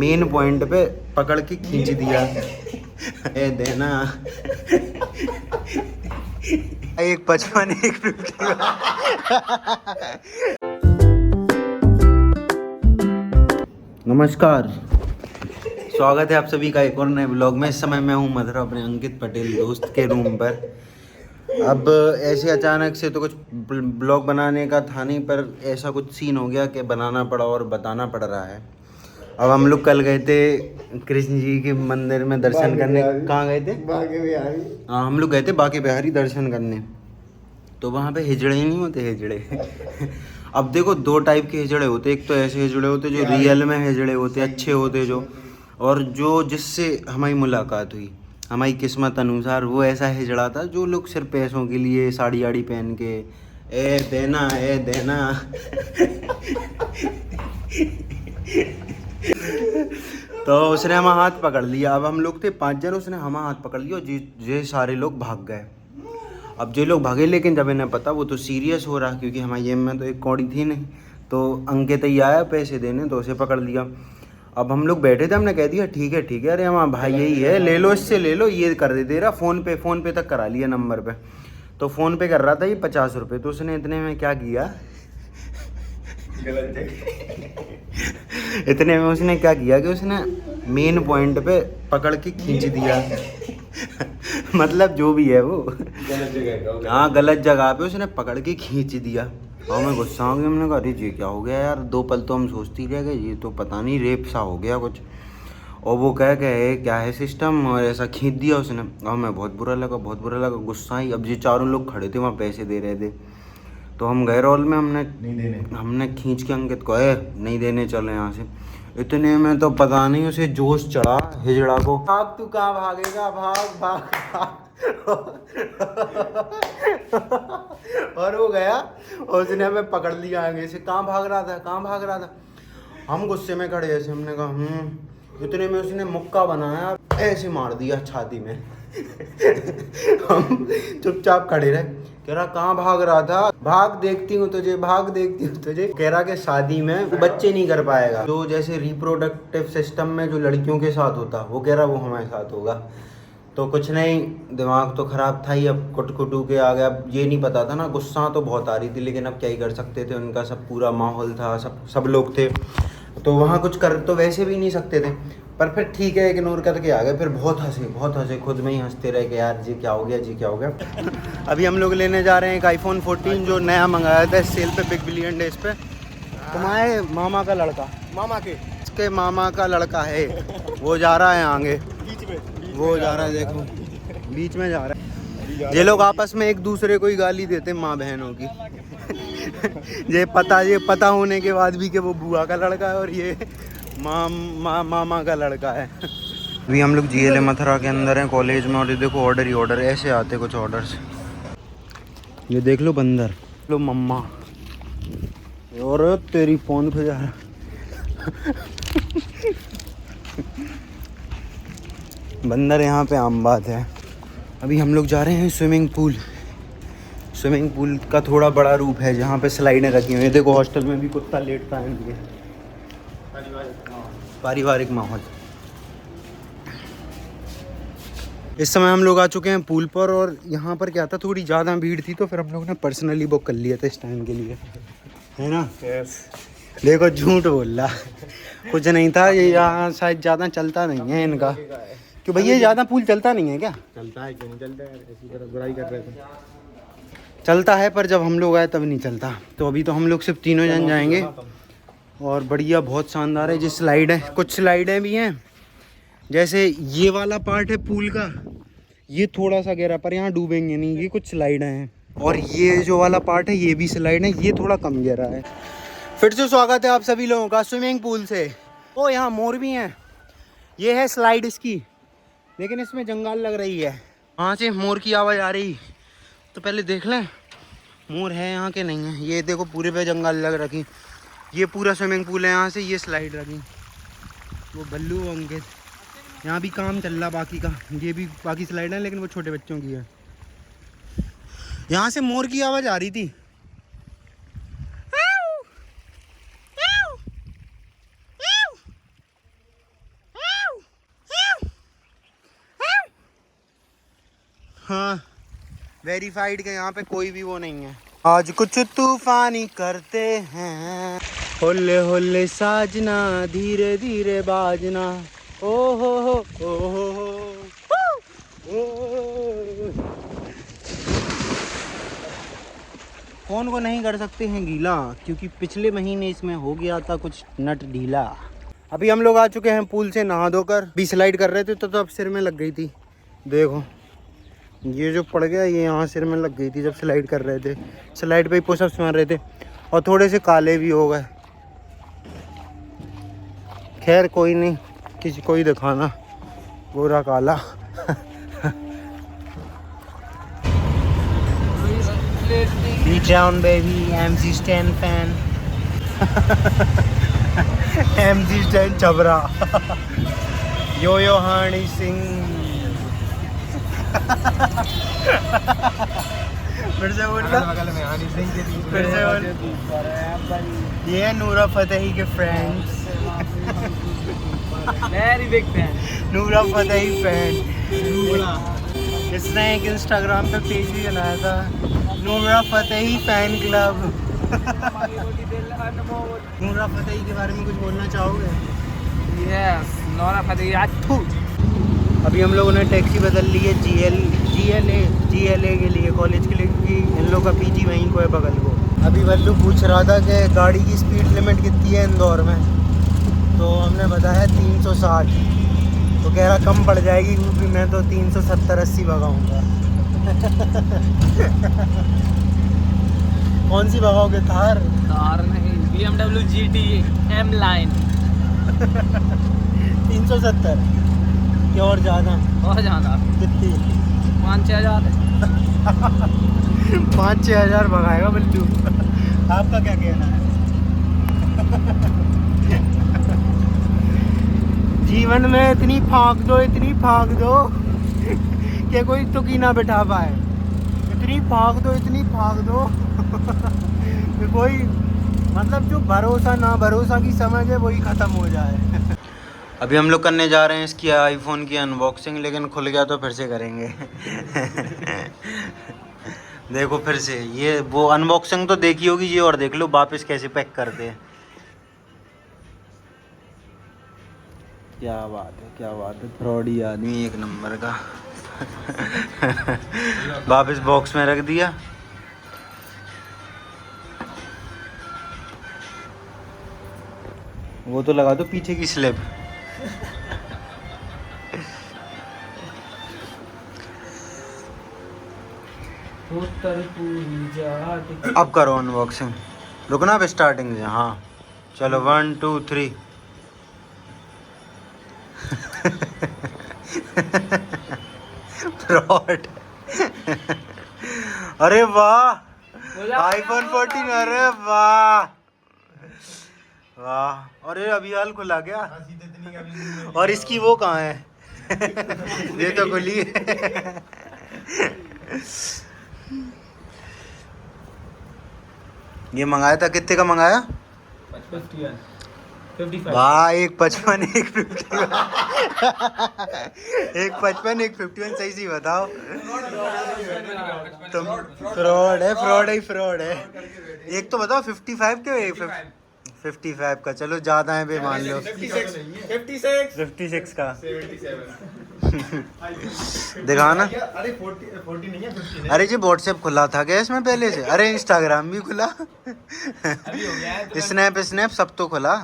Main point पे पकड़ के खींच दिया। ए देना एक 55 एक 50। नमस्कार, स्वागत है आप सभी का एक और नए ब्लॉग में। इस समय मैं हूँ मधुरा अपने अंकित पटेल दोस्त के रूम पर। अब ऐसे अचानक से तो कुछ ब्लॉग बनाने का था नहीं, पर ऐसा कुछ सीन हो गया कि बनाना पड़ा और बताना पड़ रहा है। अब हम लोग कल गए थे कृष्ण जी के मंदिर में दर्शन करने। कहाँ गए थे? बाके बिहारी। हाँ, हम लोग गए थे बाके बिहारी दर्शन करने। तो वहाँ पे हिजड़े ही नहीं होते, हिजड़े। अब देखो दो टाइप के हिजड़े होते, एक तो ऐसे हिजड़े होते जो रियल में हिजड़े होते, अच्छे होते जो, और जो जिससे हमारी मुलाकात हुई हमारी किस्मत अनुसार, वो ऐसा हिजड़ा था जो लोग सिर्फ पैसों के लिए साड़ी आड़ी पहन के ए देना ए देना। तो उसने हमारा हाथ पकड़ लिया। अब हम लोग थे 5 जन, उसने हमारा हाथ पकड़ लिया और ये सारे लोग भाग गए। अब जो लोग भागे, लेकिन जब इन्हें पता वो तो सीरियस हो रहा, क्योंकि हमारी जेब में तो एक कौड़ी थी नहीं। तो अंकित ही आया पैसे देने, तो उसे पकड़ लिया। अब हम लोग बैठे थे, हमने कह दिया ठीक है ठीक है, अरे हमारा भाई यही है, ले लो इससे ले लो, ये कर दे रहा। फ़ोन पे तक करा लिया नंबर पे। तो फ़ोन पे कर रहा था ये 50 रुपये। तो उसने इतने में क्या किया, इतने में उसने क्या किया कि उसने मेन पॉइंट पे पकड़ के खींच दिया। मतलब जो भी है वो गलत जगह, हाँ गलत जगह पे उसने पकड़ के खींच दिया। और मैं गुस्सा हो गया, हमने कहा अरे ये क्या हो गया यार। 2 पल तो हम सोचते ही रह गए, ये तो पता नहीं रेप सा हो गया कुछ। और वो कह गए क्या है सिस्टम, और ऐसा खींच दिया उसने। और मैं बहुत बुरा लगा, गुस्सा ही। अब ये चारों लोग खड़े थे वहाँ, पैसे दे रहे थे। तो हम गए रोल में, हमने खींच के अंकित को नहीं देने, चलो यहाँ से। इतने में तो पता नहीं उसे जोश चढ़ा हिजड़ा को, भाग तू कहाँ भागेगा, भाग भाग भाग। और वो गया और उसने हमें पकड़ लिया आगे से, कहाँ भाग रहा था। हम गुस्से में खड़े ऐसे, हमने कहा इतने में उसने मुक्का बनाया, ऐसे मार दिया छाती में। हम चुपचाप खड़े रहे। कह रहा कहाँ भाग रहा था, भाग देखती हूँ तुझे। कह रहा कि शादी में बच्चे नहीं कर पाएगा, जो जैसे रिप्रोडक्टिव सिस्टम में जो लड़कियों के साथ होता, वो कह रहा वो हमारे साथ होगा। तो कुछ नहीं, दिमाग तो ख़राब था ही। अब कुटकुटू के आ गया। अब ये नहीं पता था ना, गुस्सा तो बहुत आ रही थी, लेकिन अब क्या ही कर सकते थे। उनका सब पूरा माहौल था, सब लोग थे, तो वहाँ कुछ कर तो वैसे भी नहीं सकते थे। पर फिर ठीक है, इग्नोर करके आ गए। फिर बहुत हंसे, खुद में ही हंसते रहे कि यार जी क्या हो गया। अभी हम लोग लेने जा रहे हैं एक iPhone 14 जो नया मंगाया था सेल पे, बिग बिलियन डेज पे। तुम्हारे मामा का लड़का, इसके मामा का लड़का है, वो जा रहा है आगे, वो जा रहा है, देखो बीच में जा रहा है। ये लोग आपस में एक दूसरे को ही गाली देते माँ बहनों की। ये पता होने के बाद भी कि वो बुआ का लड़का है और ये मामा का लड़का है। अभी हम लोग GLA मथुरा के अंदर हैं कॉलेज में, और ये देखो ऑर्डर ही ऑर्डर ऐसे आते कुछ ऑर्डर्स। ये देख लो बंदर, लो मम्मा, और तेरी फोन पे जा रहा। बंदर यहाँ पे आम बात है। अभी हम लोग जा रहे हैं स्विमिंग पूल का थोड़ा बड़ा रूप है जहाँ पे स्लाइडें रखी हुई हैं। देखो हॉस्टल में भी कुत्ता लेटता है, पारिवारिक माहौल। इस समय हम लोग आ चुके हैं पूल पर, और यहाँ पर क्या था, थोड़ी ज़्यादा भीड़ थी, तो फिर हम लोग ने पर्सनली बुक कर लिया था इस टाइम के लिए, है ना। देखो झूठ बोल रहा, कुछ नहीं था। ये यहाँ शायद ज़्यादा चलता नहीं है इनका, क्यों भैया ज़्यादा पूल चलता नहीं है क्या? चलता है, क्यों नहीं चलता है, ऐसी तरह बुराई कर रहे थे। चलता है, पर जब हम लोग आए तब नहीं चलता। तो अभी तो हम लोग सिर्फ 3 जन जाएंगे, और बढ़िया बहुत शानदार है। जो स्लाइड है, कुछ स्लाइडें भी हैं, जैसे ये वाला पार्ट है पूल का, ये थोड़ा सा गहरा, पर यहाँ डूबेंगे नहीं, ये कुछ स्लाइडें हैं। और ये जो वाला पार्ट है ये भी स्लाइड है, ये थोड़ा कम गहरा है। फिर से स्वागत है आप सभी लोगों का स्विमिंग पूल से। ओ यहाँ मोर भी हैं, ये है स्लाइड इसकी, लेकिन इसमें जंगाल लग रही है। वहाँ से मोर की आवाज़ आ रही, तो पहले देख लें मोर है यहाँ के नहीं है। ये देखो पूरे पे जंगल लग रखी। ये पूरा स्विमिंग पूल है, यहाँ से ये स्लाइड रखी। वो बल्लू अंकित, यहाँ भी काम चल रहा बाकी का, ये भी बाकी स्लाइड है, लेकिन वो छोटे बच्चों की है। यहाँ से मोर की आवाज़ आ रही थी। हाँ वेरीफाइड के यहाँ पे कोई भी वो नहीं है। आज कुछ तूफानी करते हैं, होले होले साजना धीरे धीरे बाजना, ओ हो ओ हो फोन को नहीं कर सकते हैं गीला, क्योंकि पिछले महीने इसमें हो गया था कुछ नट ढीला। अभी हम लोग आ चुके हैं पूल से नहा धोकर, भी स्लाइड कर रहे थे तो अब सिर में लग गई थी। देखो ये जो पड़ गया ये यहाँ सिर में लग गई थी जब स्लाइड कर रहे थे, स्लाइड पे ही पुशअप्स मार रहे थे और थोड़े से काले भी हो गए। खैर कोई नहीं, किसी को ही दिखाना गोरा काला। Beat down baby, MC Stan fan. MC Stan Chabra. Yo yo Hani Singh. फिर से बोलना, फिर से बोल। ये है नूरा फतेही के फ्रेंड्स। Very big fan. नूरा फतेही फैन। इसने एक इंस्टाग्राम पे पेज भी बनाया था, नूरा फतेही फैन क्लब। नूरा फतेही के बारे में कुछ बोलना चाहोगे? यस, नूरा फतेही आठू। अभी हम लोगों ने टैक्सी बदल ली है GLA के लिए, कॉलेज के लिए, क्योंकि इन लोग का PG वहीं को है बगल को। अभी वल्लू पूछ रहा था कि गाड़ी की स्पीड लिमिट कितनी है इंदौर में, तो हमने बताया 360, तो कह रहा कम पड़ जाएगी क्योंकि मैं तो 370-80 भगाऊंगा। कौन सी भगाओगे, थार? कार नहीं, BMW GT M लाइन। 370 क्या और ज़्यादा? और ज़्यादा कितनी? 5-6 हज़ार। 5-6 हज़ार भगाएगा बल्लू। आपका क्या कहना है? जीवन में इतनी फाँक दो कि कोई तुकी ना बिठा पाए। इतनी फाँक दो कि कोई, मतलब जो भरोसा ना भरोसा की समझ है वही ख़त्म हो जाए। अभी हम लोग करने जा रहे हैं इसकी आईफोन की अनबॉक्सिंग, लेकिन खुल गया तो फिर से करेंगे। देखो फिर से ये वो अनबॉक्सिंग तो देखी होगी ये, और देख लो वापस कैसे पैक करते हैं। क्या बात है, फ्रॉडी आदमी एक नंबर का। वापस बॉक्स में रख दिया। वो तो लगा दो पीछे की स्लिप। अब करो अनबॉक्सिंग, रुकना अब स्टार्टिंग से। हाँ चलो 1 2 3। फ्रॉड। अरे वाह, आईफोन 14। अरे वाह वाह, अरे अभी हाल खुला क्या? और इसकी वो कहाँ है? ये तो खुली है। ये मंगाया था, कितने का मंगाया? 55। वाह, एक 55 एक 51। एक 55 एक 51, सही सी बताओ तुम। फ्रॉड है। एक तो बताओ 55 के 55 का, चलो ज़्यादा है बे, मान लो 56 का। दिखाना। अरे 40 नहीं है, 50 है। अरे जी व्हाट्सएप खुला था क्या इसमें पहले से? अरे इंस्टाग्राम भी खुला, स्नैप सब तो खुला।